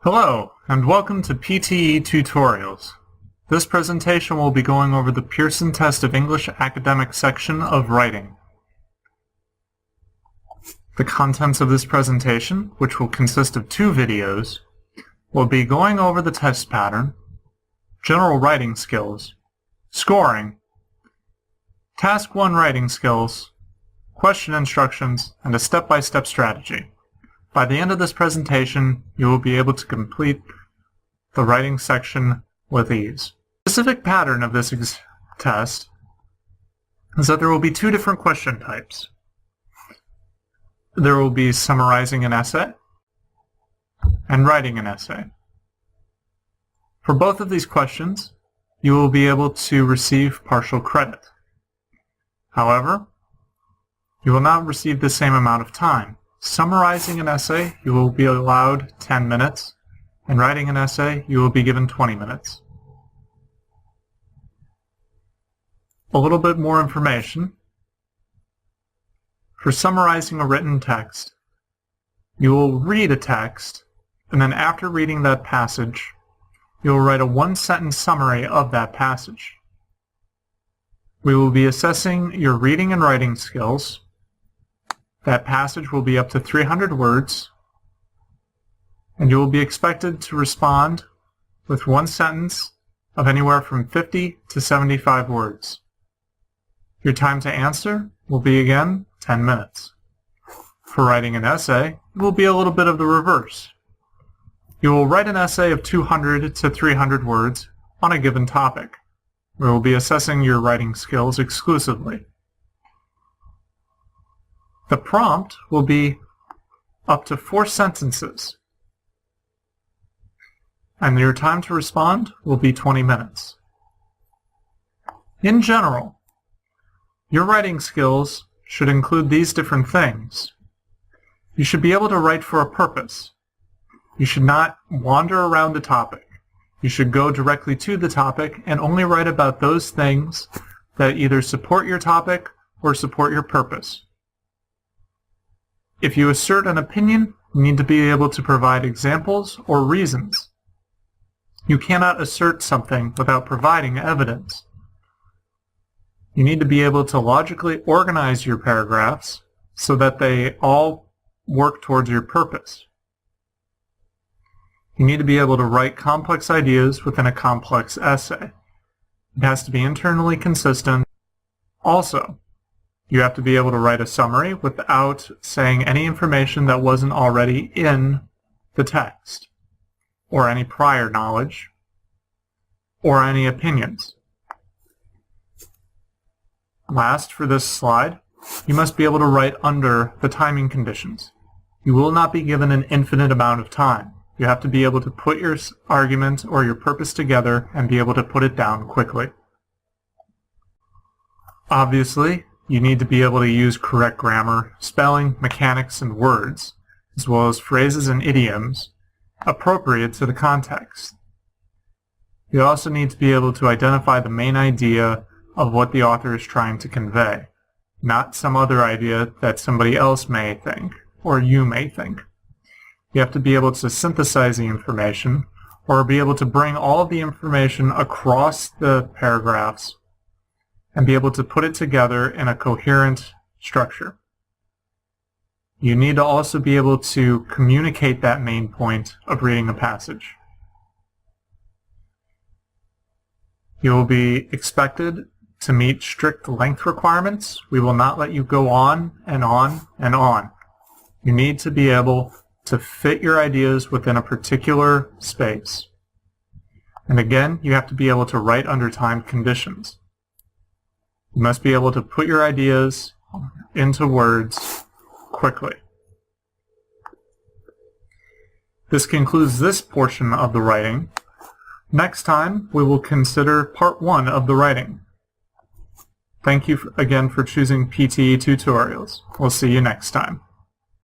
Hello, and welcome to PTE Tutorials. This presentation will be going over the Pearson Test of English Academic section of Writing. The contents of this presentation, which will consist of 2 videos, will be going over the test pattern, general writing skills, scoring, Task 1 writing skills, question instructions, and a step-by-step strategy. By the end of this presentation, you will be able to complete the writing section with ease. The specific pattern of this test is that there will be 2 different question types. There will be summarizing an essay and writing an essay. For both of these questions, you will be able to receive partial credit. However, you will not receive the same amount of time. Summarizing an essay, you will be allowed 10 minutes, and writing an essay, you will be given 20 minutes. A little bit more information. For summarizing a written text, you will read a text, and then after reading that passage, you will write a 1-sentence summary of that passage. We will be assessing your reading and writing skills. That passage will be up to 300 words, and you will be expected to respond with 1 sentence of anywhere from 50 to 75 words. Your time to answer will be, again, 10 minutes. For writing an essay, it will be a little bit of the reverse. You will write an essay of 200 to 300 words on a given topic. We will be assessing your writing skills exclusively. The prompt will be up to 4 sentences, and your time to respond will be 20 minutes. In general, your writing skills should include these different things. You should be able to write for a purpose. You should not wander around the topic. You should go directly to the topic and only write about those things that either support your topic or support your purpose. If you assert an opinion, you need to be able to provide examples or reasons. You cannot assert something without providing evidence. You need to be able to logically organize your paragraphs so that they all work towards your purpose. You need to be able to write complex ideas within a complex essay. It has to be internally consistent. Also, you have to be able to write a summary without saying any information that wasn't already in the text, or any prior knowledge, or any opinions. Last, for this slide, you must be able to write under the timing conditions. You will not be given an infinite amount of time. You have to be able to put your argument or your purpose together and be able to put it down quickly. Obviously, you need to be able to use correct grammar, spelling, mechanics, and words, as well as phrases and idioms appropriate to the context. You also need to be able to identify the main idea of what the author is trying to convey, not some other idea that somebody else may think, or you may think. You have to be able to synthesize the information, or be able to bring all of the information across the paragraphs and be able to put it together in a coherent structure. You need to also be able to communicate that main point of reading a passage. You will be expected to meet strict length requirements. We will not let you go on and on and on. You need to be able to fit your ideas within a particular space. And again, you have to be able to write under timed conditions. You must be able to put your ideas into words quickly. This concludes this portion of the writing. Next time, we will consider part 1 of the writing. Thank you again for choosing PTE Tutorials. We'll see you next time.